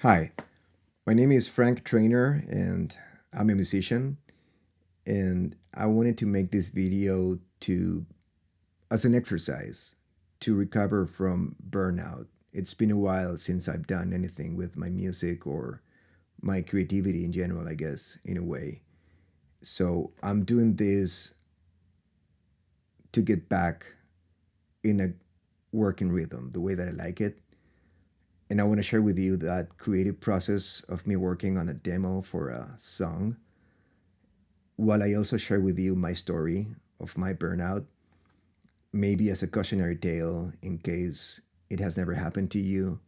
Hi, my name is Frank Trainer and I'm a musician and I wanted to make this video to as an exercise to recover from burnout. It's been a while since I've done anything with my music or my creativity in general, I guess, in a way. So I'm doing this to get back in a working rhythm, the way that I like it. And I want to share with you that creative process of me working on a demo for a song, while I also share with you my story of my burnout, maybe as a cautionary tale in case it has never happened to you,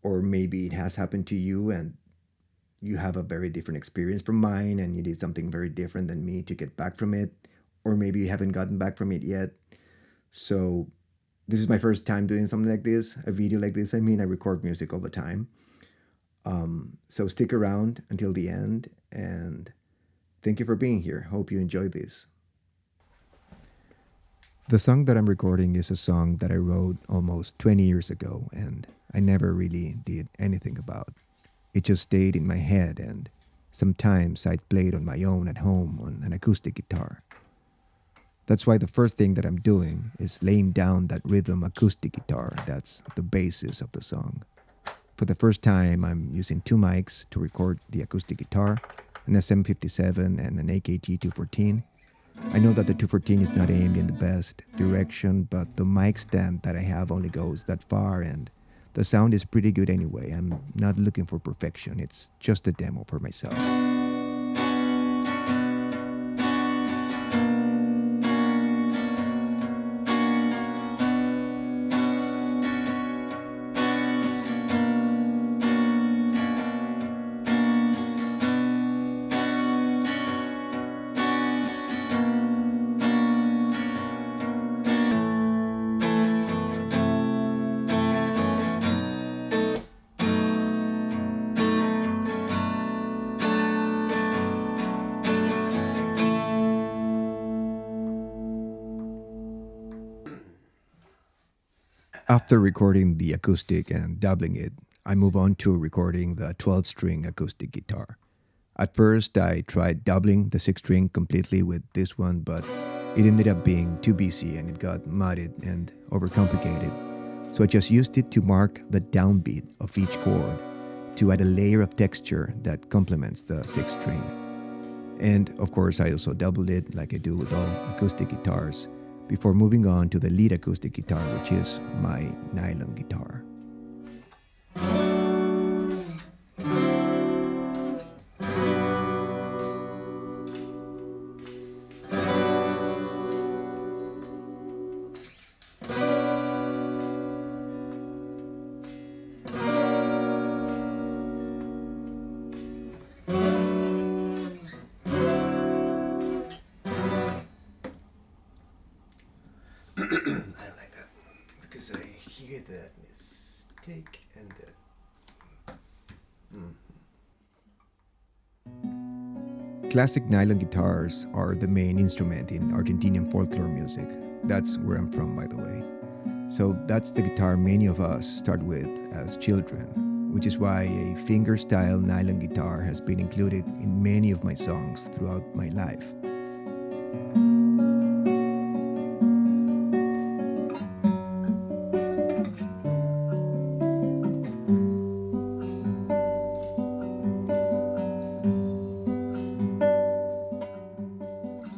or maybe it has happened to you and you have a very different experience from mine and you did something very different than me to get back from it, or maybe you haven't gotten back from it yet. So, this is my first time doing something like this, a video like this. I mean, I record music all the time. So, stick around until the end and thank you for being here. Hope you enjoy this. The song that I'm recording is a song that I wrote almost 20 years ago and I never really did anything about. It just stayed in my head and sometimes I'd play it on my own at home on an acoustic guitar. That's why the first thing that I'm doing is laying down that rhythm acoustic guitar that's the basis of the song. For the first time, I'm using two mics to record the acoustic guitar, an SM57 and an AKG 214. I know that the 214 is not aimed in the best direction, but the mic stand that I have only goes that far and the sound is pretty good anyway. I'm not looking for perfection, it's just a demo for myself. After recording the acoustic and doubling it, I move on to recording the 12 string acoustic guitar. At first, I tried doubling the 6 string completely with this one, but it ended up being too busy and it got mudded and overcomplicated. So I just used it to mark the downbeat of each chord to add a layer of texture that complements the 6 string. And of course, I also doubled it like I do with all acoustic guitars before moving on to the lead acoustic guitar, which is my nylon guitar. I don't like that because I hear that mistake and that. Classic nylon guitars are the main instrument in Argentinian folklore music. That's where I'm from, by the way. So that's the guitar many of us start with as children, which is why a finger-style nylon guitar has been included in many of my songs throughout my life.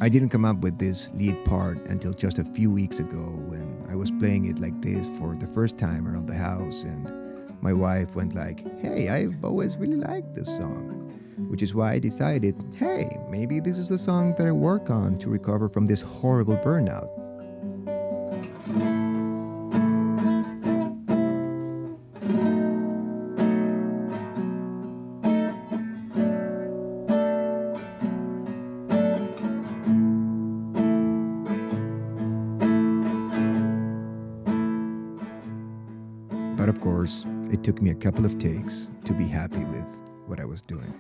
I didn't come up with this lead part until just a few weeks ago when I was playing it like this for the first time around the house and my wife went like, "Hey, I've always really liked this song." Which is why I decided, hey, maybe this is the song that I work on to recover from this horrible burnout. But of course, it took me a couple of takes to be happy with what I was doing.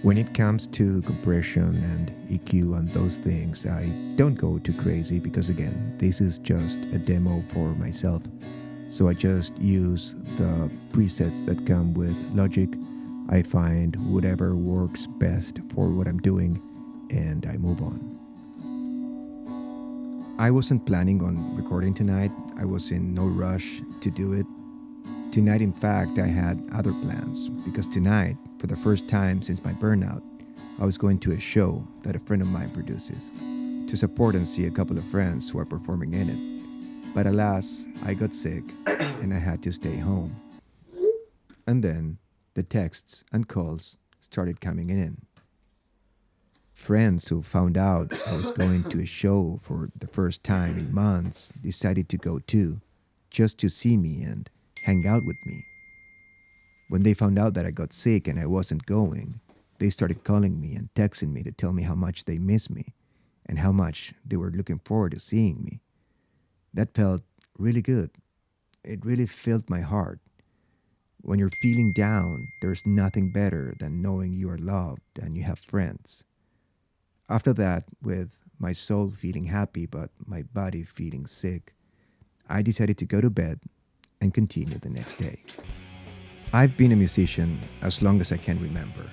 When it comes to compression and EQ and those things, I don't go too crazy because again, this is just a demo for myself. So I just use the presets that come with Logic. I find whatever works best for what I'm doing and I move on. I wasn't planning on recording tonight. I was in no rush to do it. Tonight, in fact, I had other plans because tonight, for the first time since my burnout, I was going to a show that a friend of mine produces to support and see a couple of friends who are performing in it. But alas, I got sick and I had to stay home. And then the texts and calls started coming in. Friends who found out I was going to a show for the first time in months decided to go too, just to see me and hang out with me. When they found out that I got sick and I wasn't going, they started calling me and texting me to tell me how much they miss me and how much they were looking forward to seeing me. That felt really good. It really filled my heart. When you're feeling down, there's nothing better than knowing you are loved and you have friends. After that, with my soul feeling happy but my body feeling sick, I decided to go to bed and continue the next day. I've been a musician as long as I can remember.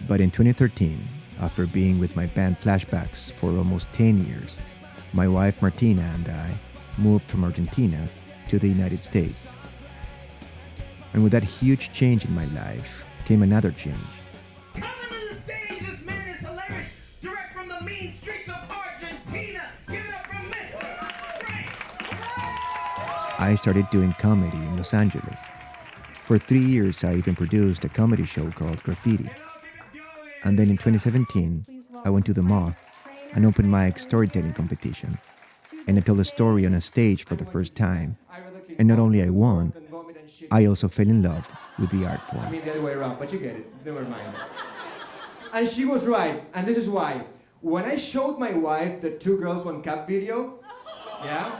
But in 2013, after being with my band Flashbacks for almost 10 years, my wife Martina and I moved from Argentina to the United States. And with that huge change in my life came another change. Coming to the stage, this man is hilarious. Direct from the mean streets of Argentina. Give it up for Mr. Frank. I started doing comedy in Los Angeles. For 3 years, I even produced a comedy show called Graffiti. And then in 2017, I went to the Moth, an open mic storytelling competition, and I told a story on a stage for the first time. And not only I won, I also fell in love with the art form. I mean the other way around, but you get it. Never mind. And she was right, and this is why. When I showed my wife the Two Girls, One Cup video, yeah,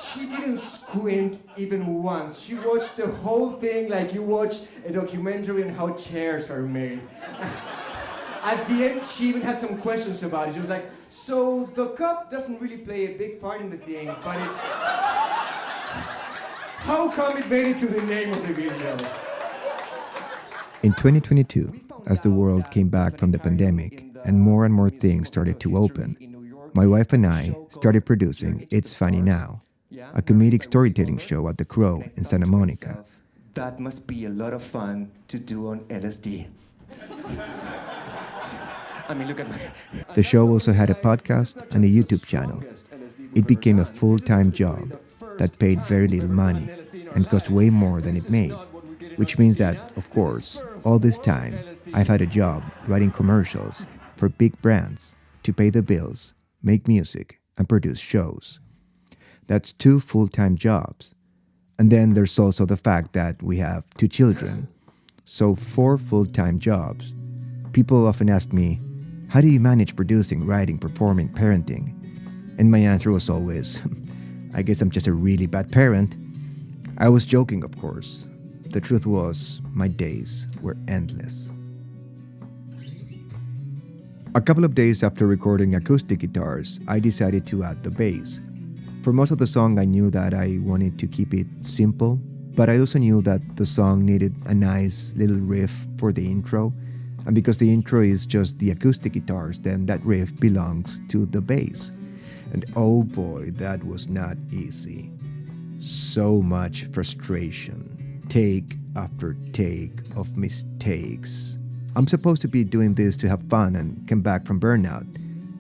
she didn't squint even once. She watched the whole thing like you watch a documentary on how chairs are made. At the end, she even had some questions about it. She was like, so the cup doesn't really play a big part in the thing, but it... How come it made it to the name of the video? In 2022, as the world came back from the pandemic and more things started to open, my wife and I started producing It's Funny Now, a comedic storytelling show at the Crow in Santa Monica. That must be a lot of fun to do on LSD. I mean, look at my... The show also had a podcast and a YouTube channel. It became a full-time job that paid very little money and cost way more than it made, which means that, of course, all this time, I've had a job writing commercials for big brands to pay the bills, make music, and produce shows. That's 2 full-time jobs. And then there's also the fact that we have 2 children. So 4 full-time jobs. People often ask me, how do you manage producing, writing, performing, parenting? And my answer was always, I guess I'm just a really bad parent. I was joking, of course. The truth was, my days were endless. A couple of days after recording acoustic guitars, I decided to add the bass. For most of the song, I knew that I wanted to keep it simple, but I also knew that the song needed a nice little riff for the intro. And because the intro is just the acoustic guitars, then that riff belongs to the bass. And oh boy, that was not easy. So much frustration, take after take of mistakes. I'm supposed to be doing this to have fun and come back from burnout.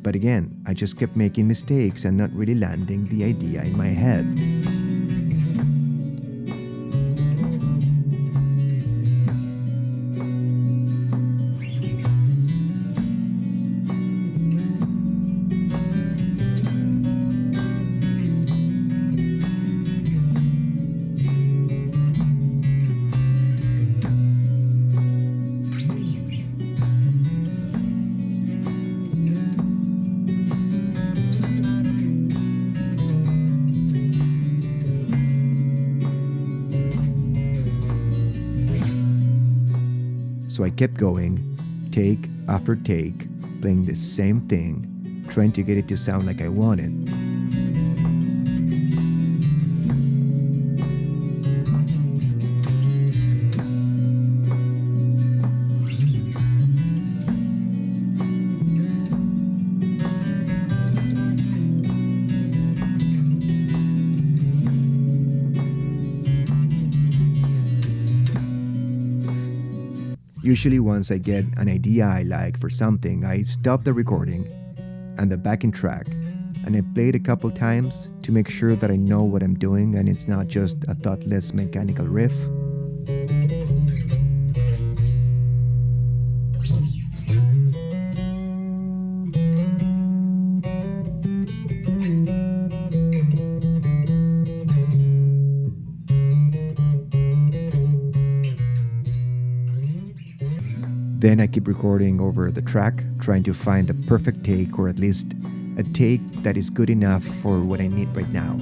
But again, I just kept making mistakes and not really landing the idea in my head. So I kept going, take after take, playing the same thing, trying to get it to sound like I want it. Usually once I get an idea I like for something, I stop the recording and the backing track and I play it a couple times to make sure that I know what I'm doing and it's not just a thoughtless mechanical riff. Then I keep recording over the track, trying to find the perfect take, or at least a take that is good enough for what I need right now.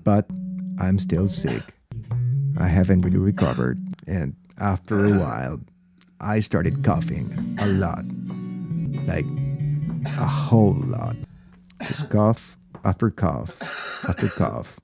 But I'm still sick. I haven't really recovered, and after a while, I started coughing a lot. Like, a whole lot. Just cough after cough after cough.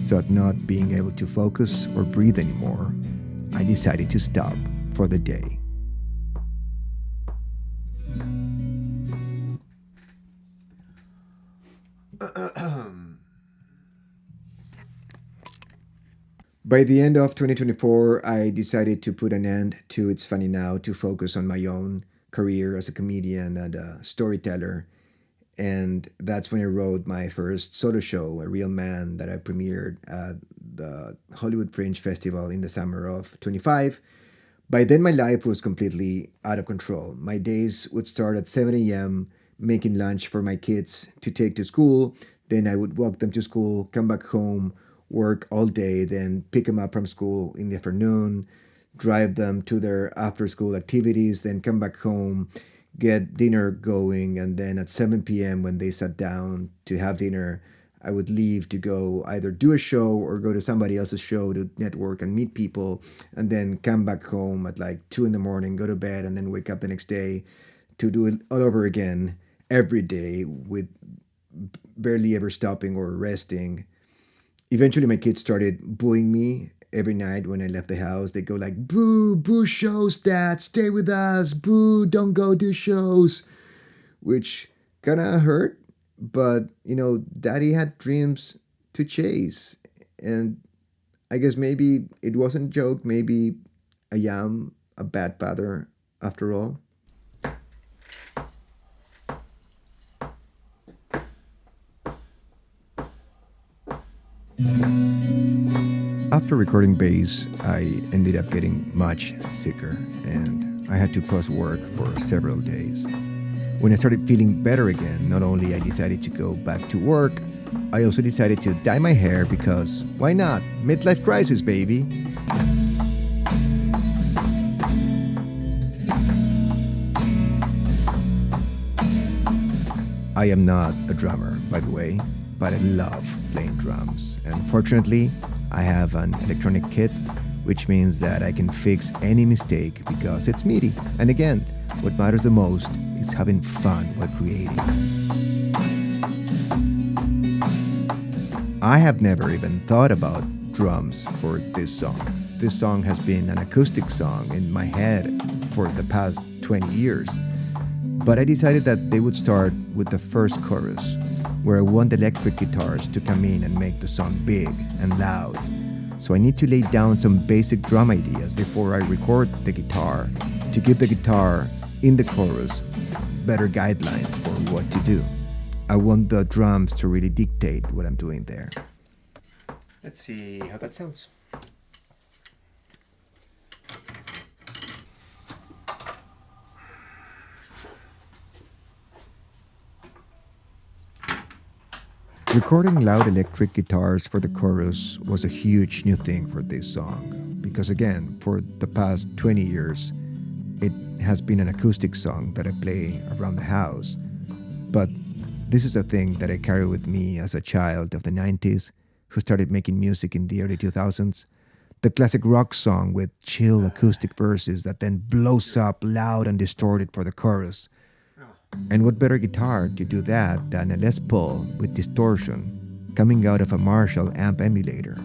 So, not being able to focus or breathe anymore, I decided to stop for the day. By the end of 2024, I decided to put an end to It's Funny Now to focus on my own career as a comedian and a storyteller. And that's when I wrote my first solo show, A Real Man, that I premiered at the Hollywood Fringe Festival in the summer of 25. By then, my life was completely out of control. My days would start at 7 a.m., making lunch for my kids to take to school. Then I would walk them to school, come back home, work all day, then pick them up from school in the afternoon, drive them to their after-school activities, then come back home, get dinner going, and then at 7 p.m. when they sat down to have dinner, I would leave to go either do a show or go to somebody else's show to network and meet people, and then come back home at like 2 in the morning, go to bed, and then wake up the next day to do it all over again every day with barely ever stopping or resting. Eventually, my kids started booing me every night when I left the house. They go like, "Boo, boo shows, Dad, stay with us. Boo, don't go do shows," which kind of hurt. But, Daddy had dreams to chase. And I guess maybe it wasn't a joke. Maybe I am a bad father after all. After recording bass, I ended up getting much sicker and I had to pause work for several days. When I started feeling better again, not only I decided to go back to work, I also decided to dye my hair because why not? Midlife crisis, baby. I am not a drummer, by the way, but I love playing drums. And fortunately, I have an electronic kit which means that I can fix any mistake because it's MIDI. And again, what matters the most is having fun while creating. I have never even thought about drums for this song. This song has been an acoustic song in my head for the past 20 years. But I decided that they would start with the first chorus, where I want electric guitars to come in and make the song big and loud. So I need to lay down some basic drum ideas before I record the guitar to give the guitar in the chorus better guidelines for what to do. I want the drums to really dictate what I'm doing there. Let's see how that sounds. Recording loud electric guitars for the chorus was a huge new thing for this song, because again, for the past 20 years, it has been an acoustic song that I play around the house. But this is a thing that I carry with me as a child of the 90s who started making music in the early 2000s. The classic rock song with chill acoustic verses that then blows up loud and distorted for the chorus. And what better guitar to do that than a Les Paul with distortion coming out of a Marshall amp emulator?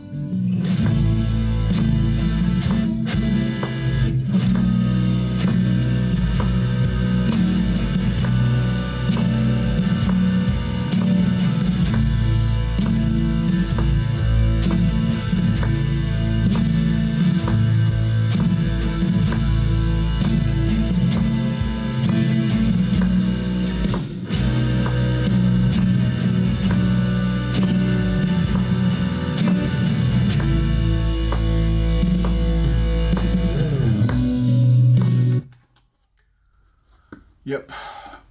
Yep,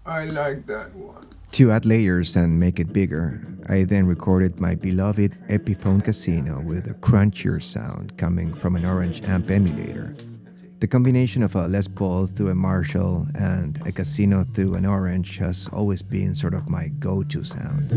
I like that one. To add layers and make it bigger, I then recorded my beloved Epiphone Casino with a crunchier sound coming from an Orange amp emulator. The combination of a Les Paul through a Marshall and a Casino through an Orange has always been sort of my go-to sound.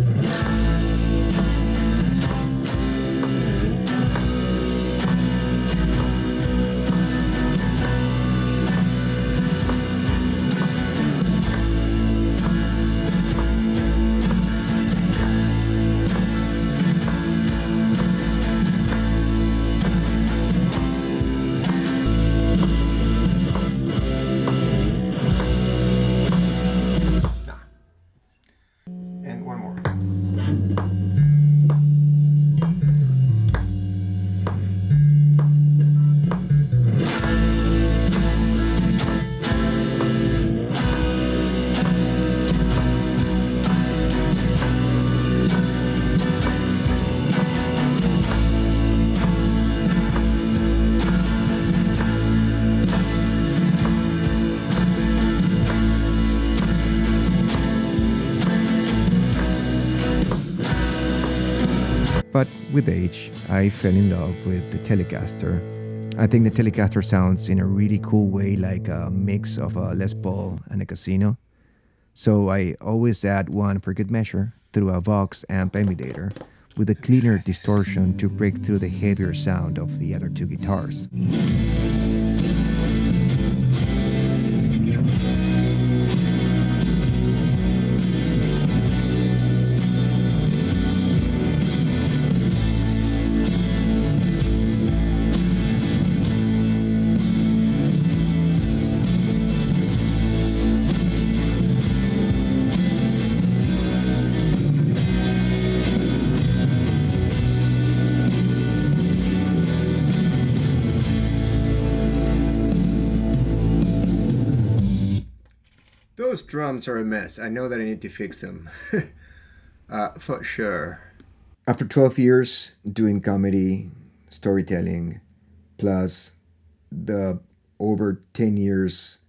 And one more. But with age, I fell in love with the Telecaster. I think the Telecaster sounds in a really cool way like a mix of a Les Paul and a Casino. So I always add one for good measure through a Vox amp emulator with a cleaner distortion to break through the heavier sound of the other two guitars. Those drums are a mess. I know that I need to fix them. For sure. After 12 years doing comedy, storytelling, plus the over 10 years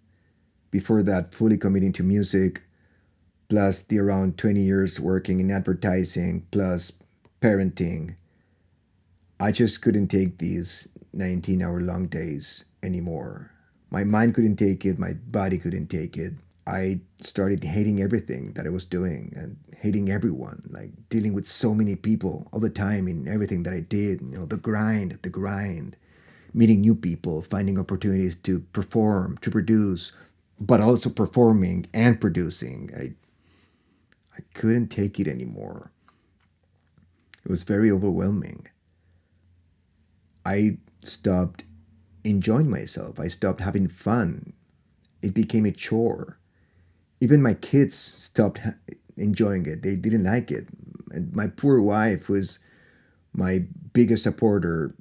before that fully committing to music, plus the around 20 years working in advertising, plus parenting, I just couldn't take these 19-hour-long days anymore. My mind couldn't take it, my body couldn't take it. I started hating everything that I was doing and hating everyone, like dealing with so many people all the time in everything that I did, the grind, meeting new people, finding opportunities to perform, to produce, but also performing and producing. I couldn't take it anymore. It was very overwhelming. I stopped enjoying myself. I stopped having fun. It became a chore. Even my kids stopped enjoying it. They didn't like it. And my poor wife was my biggest supporter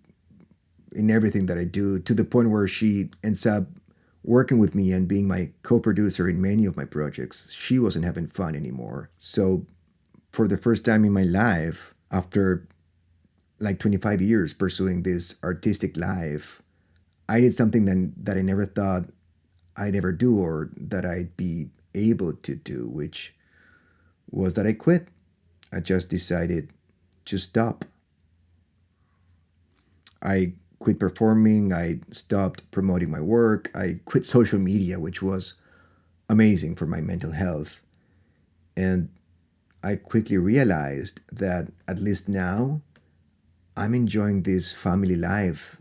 in everything that I do, to the point where she ends up working with me and being my co-producer in many of my projects. She wasn't having fun anymore. So for the first time in my life, after like 25 years pursuing this artistic life, I did something that I never thought I'd ever do or that I'd be able to do, which was that I quit. I just decided to stop. I quit performing. I stopped promoting my work. I quit social media, which was amazing for my mental health. And I quickly realized that at least now, I'm enjoying this family life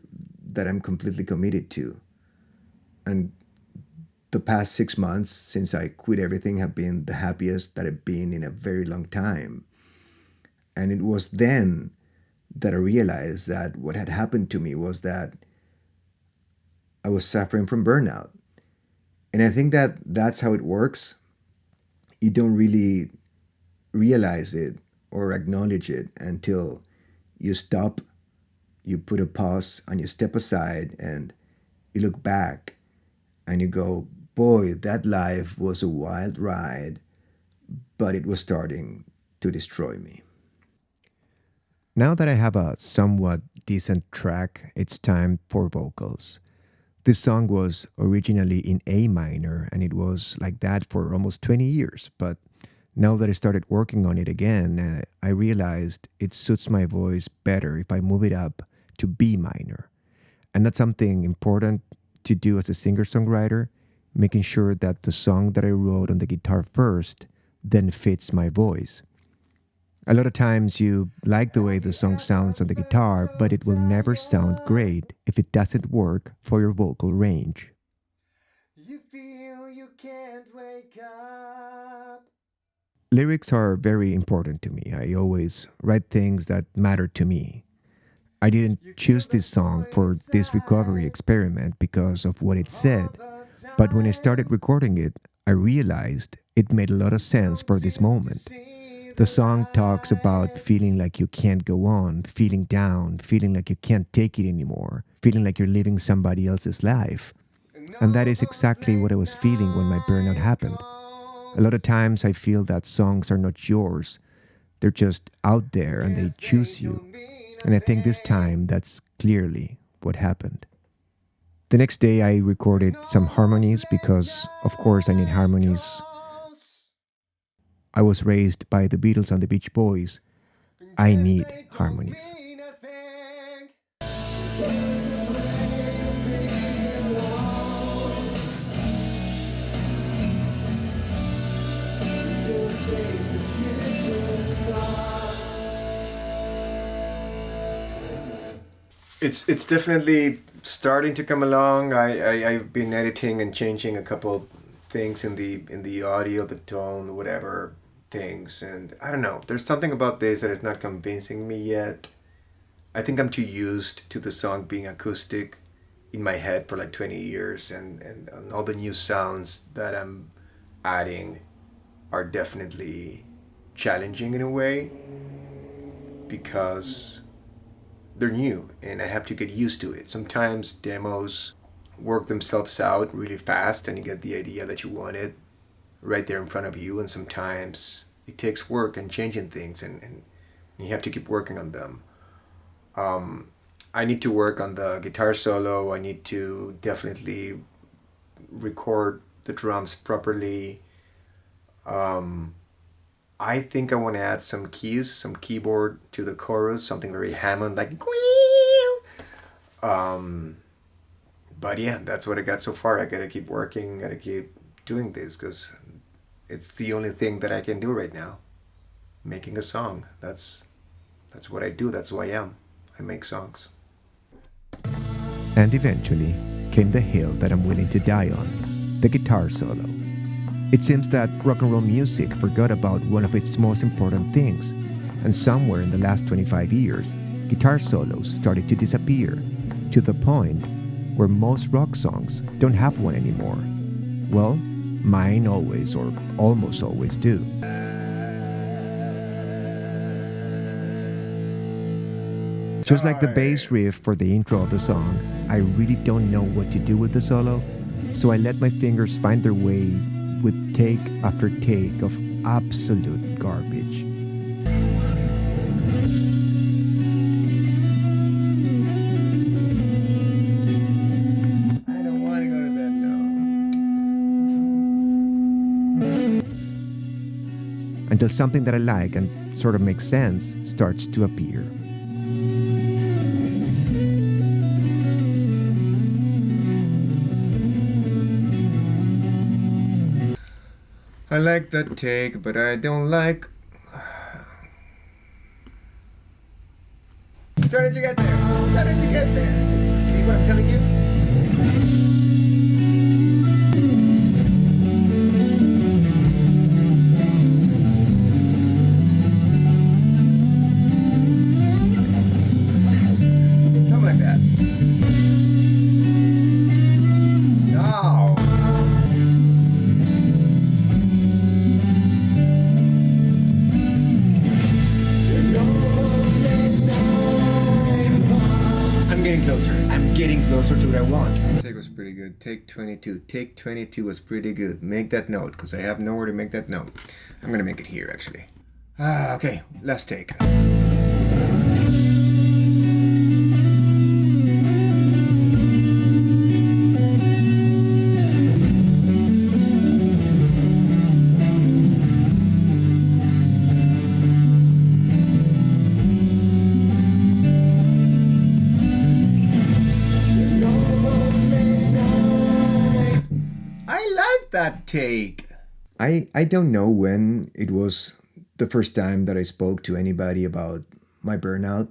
that I'm completely committed to. And the past 6 months since I quit everything have been the happiest that I've been in a very long time. And it was then that I realized that what had happened to me was that I was suffering from burnout. And I think that that's how it works. You don't really realize it or acknowledge it until you stop, you put a pause, and you step aside and you look back and you go, boy, that life was a wild ride, but it was starting to destroy me. Now that I have a somewhat decent track, it's time for vocals. This song was originally in A minor, and it was like that for almost 20 years. But now that I started working on it again, I realized it suits my voice better if I move it up to B minor. And that's something important to do as a singer-songwriter, making sure that the song that I wrote on the guitar first then fits my voice. A lot of times you like the way the song sounds on the guitar, but it will never sound great if it doesn't work for your vocal range. You feel you can't wake up. Lyrics are very important to me. I always write things that matter to me. I didn't choose this song for this recovery experiment because of what it said, but when I started recording it, I realized it made a lot of sense for this moment. The song talks about feeling like you can't go on, feeling down, feeling like you can't take it anymore, feeling like you're living somebody else's life. And that is exactly what I was feeling when my burnout happened. A lot of times I feel that songs are not yours. They're just out there and they choose you. And I think this time that's clearly what happened. The next day I recorded some harmonies because, of course, I need harmonies. I was raised by the Beatles and the Beach Boys. I need harmonies. It's definitely starting to come along. I've been editing and changing a couple things in the audio, the tone, whatever things, and I don't know. There's something about this that is not convincing me yet. I think I'm too used to the song being acoustic in my head for like 20 years, and all the new sounds that I'm adding are definitely challenging in a way because they're new and I have to get used to it. Sometimes demos work themselves out really fast and you get the idea that you wanted right there in front of you, and sometimes it takes work and changing things, and you have to keep working on them. I need to work on the guitar solo. I need to definitely record the drums properly. I think I want to add some keys, some keyboard to the chorus, something very Hammond like. But yeah, that's what I got so far. I gotta keep working, gotta keep doing this because it's the only thing that I can do right now. Making a song. That's what I do. That's who I am. I make songs. And eventually came the hill that I'm willing to die on, the guitar solo. It seems that rock and roll music forgot about one of its most important things, and somewhere in the last 25 years, guitar solos started to disappear, to the point where most rock songs don't have one anymore. Well, mine always or almost always do. Just like the bass riff for the intro of the song, I really don't know what to do with the solo, so I let my fingers find their way with take after take of absolute garbage. I don't want to go to that note. Until something that I like and sort of makes sense starts to appear. I like that take, but I don't like. Started to get there. Started to get there. See what I'm telling you? Something like that. No. I'm getting closer to what I want. Take was pretty good. Take 22. Take 22 was pretty good. Make that note, because I have nowhere to make that note. I'm gonna make it here, actually. Okay, last take. That take. I don't know when it was the first time that I spoke to anybody about my burnout.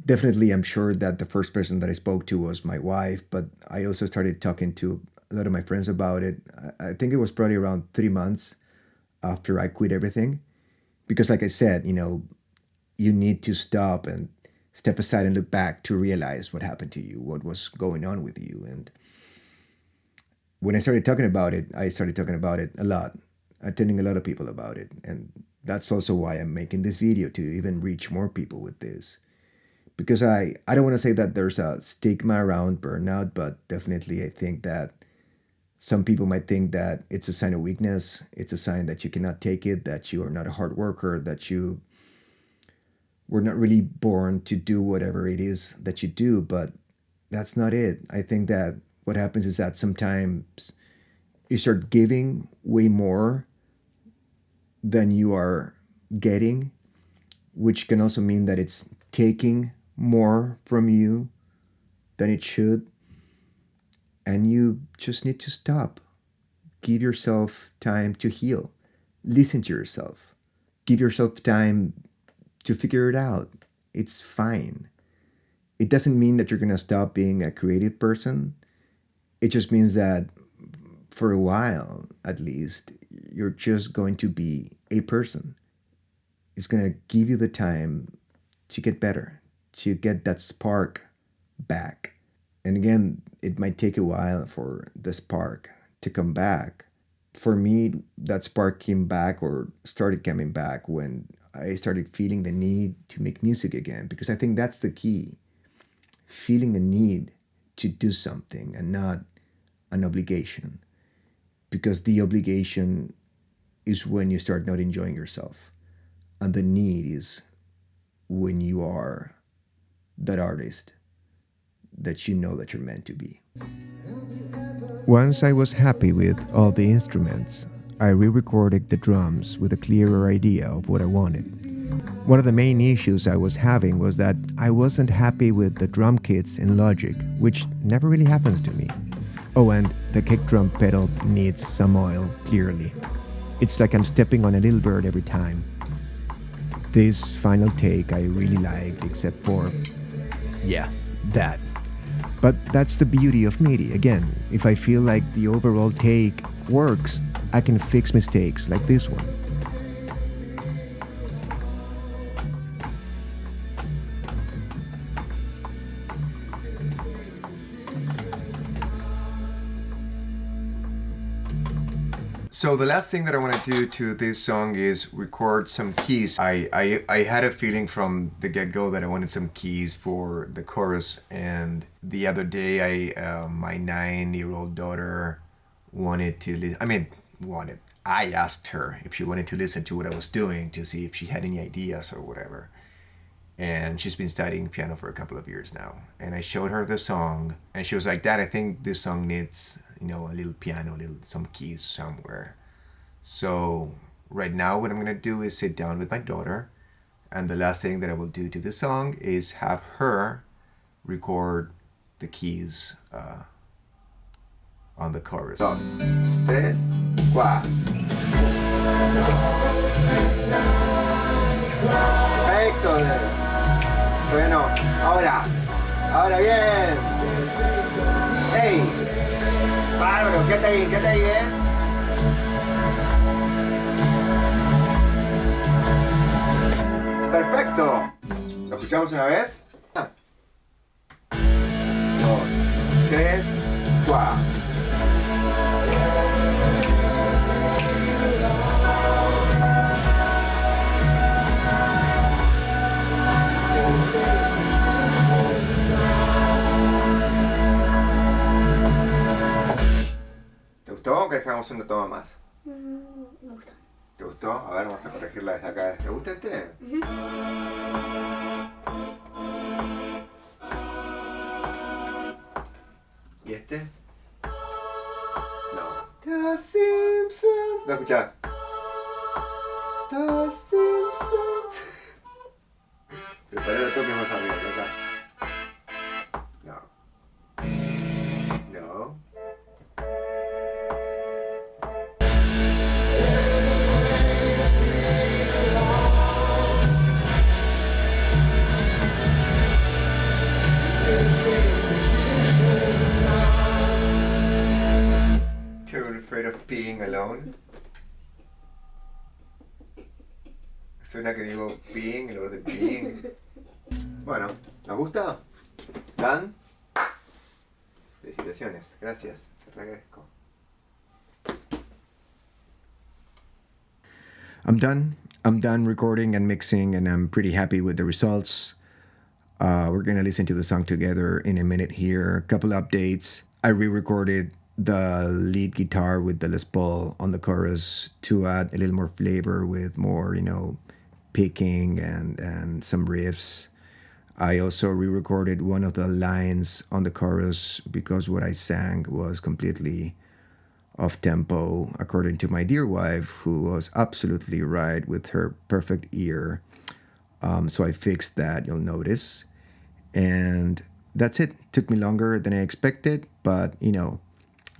Definitely, I'm sure that the first person that I spoke to was my wife, but I also started talking to a lot of my friends about it. I think it was probably around 3 months after I quit everything. Because like I said, you need to stop and step aside and look back to realize what happened to you, what was going on with you. And when I started talking about it, I started talking about it a lot, attending a lot of people about it. And that's also why I'm making this video, to even reach more people with this. Because I don't want to say that there's a stigma around burnout, but definitely I think that some people might think that it's a sign of weakness. It's a sign that you cannot take it, that you are not a hard worker, that you were not really born to do whatever it is that you do. But that's not it. I think that what happens is that sometimes you start giving way more than you are getting, which can also mean that it's taking more from you than it should. And you just need to stop. Give yourself time to heal. Listen to yourself. Give yourself time to figure it out. It's fine. It doesn't mean that you're going to stop being a creative person. It just means that for a while, at least, you're just going to be a person. It's going to give you the time to get better, to get that spark back. And again, it might take a while for the spark to come back. For me, that spark came back, or started coming back, when I started feeling the need to make music again. Because I think that's the key. Feeling a need to do something and not an obligation. Because the obligation is when you start not enjoying yourself. And the need is when you are that artist that you know that you're meant to be. Once I was happy with all the instruments, I re-recorded the drums with a clearer idea of what I wanted. One of the main issues I was having was that I wasn't happy with the drum kits in Logic, which never really happens to me. Oh, and the kick drum pedal needs some oil, clearly. It's like I'm stepping on a little bird every time. This final take I really liked, except for, yeah, that. But that's the beauty of MIDI. Again, if I feel like the overall take works, I can fix mistakes like this one. So the last thing that I want to do to this song is record some keys. I had a feeling from the get-go that I wanted some keys for the chorus, and the other day my 9-year-old daughter wanted to listen. I asked her if she wanted to listen to what I was doing to see if she had any ideas or whatever. And she's been studying piano for a couple of years now. And I showed her the song, and she was like, "Dad, I think this song needs, a little piano, some keys somewhere." So right now what I'm gonna do is sit down with my daughter, and the last thing that I will do to the song is have her record the keys on the chorus. 2, 3, 4. Perfecto. Bueno, ahora bien. ¡Ey! Bárbaro, quédate ahí, Perfecto. ¿Lo escuchamos una vez? 2, 3, 4. ¿Te gustó o querés que hagamos una toma más? Me gusta. ¿Te gustó? A ver, vamos a corregirla desde acá. ¿Te gusta este? ¿Y este? No. The Simpsons. No, escuchá. The Simpsons. Pero para el toque más arriba, ¿no? Acá. No. No. Terribly afraid of being alone. Suena que digo being en lugar de being. Bueno, ¿nos gusta? ¿Dan? Felicitaciones, gracias, te agradezco. I'm done recording and mixing, and I'm pretty happy with the results. We're gonna listen to the song together in a minute here. A couple updates. I re-recorded the lead guitar with the Les Paul on the chorus to add a little more flavor with more, picking and some riffs. I also re-recorded one of the lines on the chorus because what I sang was completely off tempo, according to my dear wife, who was absolutely right with her perfect ear. So I fixed that, you'll notice. And that's it. Took me longer than I expected, but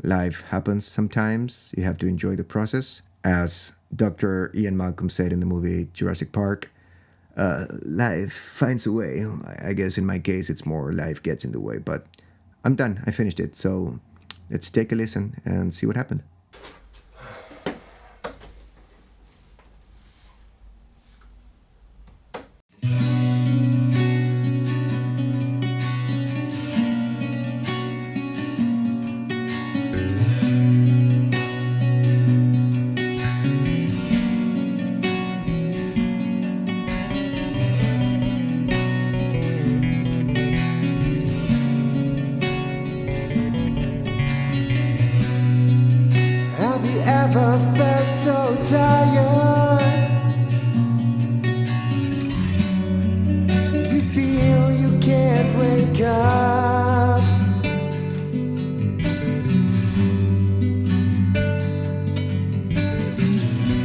life happens sometimes. You have to enjoy the process. As Dr. Ian Malcolm said in the movie Jurassic Park, life finds a way. I guess in my case, it's more life gets in the way, but I'm done. I finished it. So let's take a listen and see what happened. Have you ever felt so tired? You feel you can't wake up.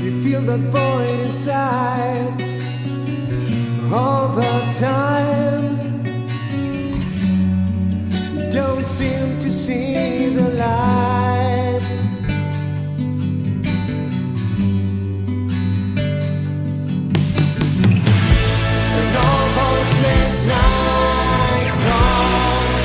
You feel that void inside all the time. You don't seem to see the light. And almost midnight comes.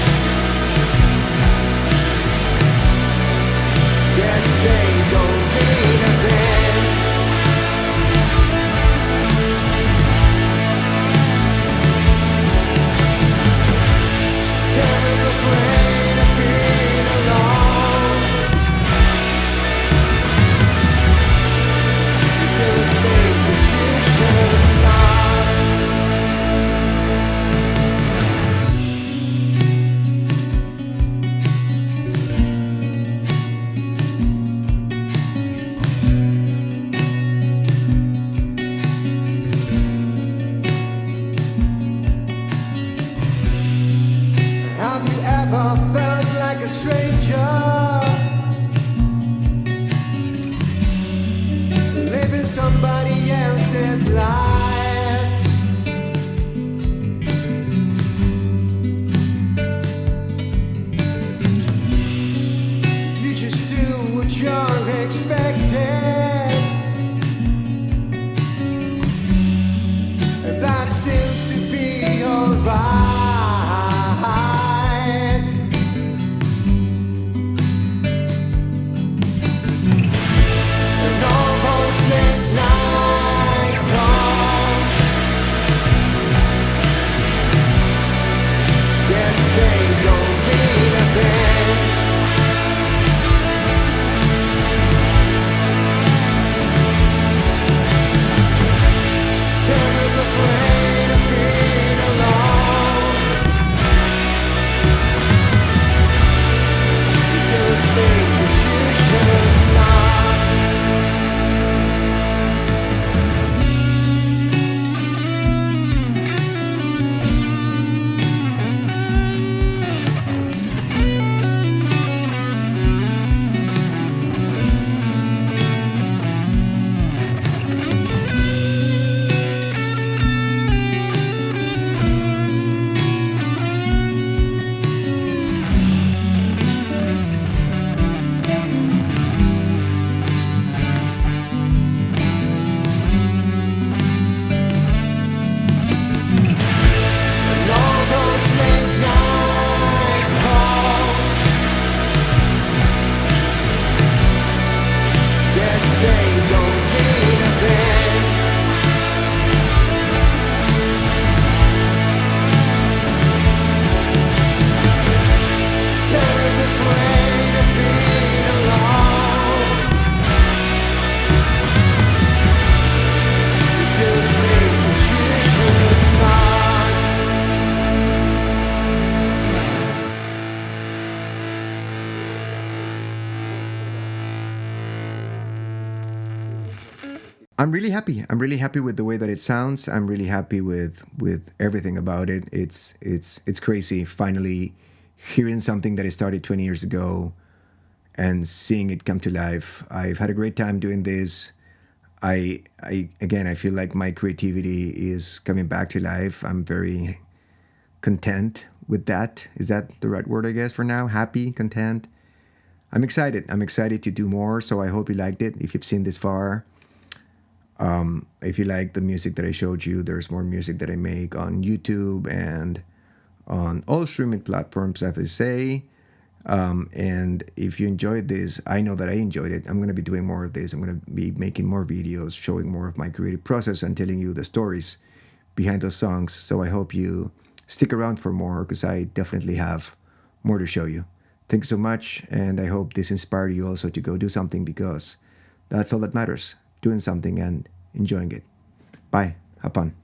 stranger, living somebody else's life. You just do what you're expected, and that seems to be alright. And almost midnight calls, yes, they don't mean a thing. Terrible afraid of being alone. You do things that you should not. And all those midnight calls, yes, they don't mean a thing. Terribly afraid of being alone. You do things that you should not. I'm really happy. I'm really happy with the way that it sounds. I'm really happy with everything about it. It's crazy finally hearing something that I started 20 years ago and seeing it come to life. I've had a great time doing this. I again, I feel like my creativity is coming back to life. I'm very content with that. Is that the right word, I guess, for now? Happy, content. I'm excited. I'm excited to do more. So I hope you liked it. If you've seen this far, if you like the music that I showed you, there's more music that I make on YouTube and on all streaming platforms, as I say. And if you enjoyed this, I know that I enjoyed it. I'm going to be doing more of this. I'm going to be making more videos, showing more of my creative process and telling you the stories behind those songs. So I hope you stick around for more, because I definitely have more to show you. Thanks so much. And I hope this inspired you also to go do something, because that's all that matters. Doing something and enjoying it. Bye. Have fun.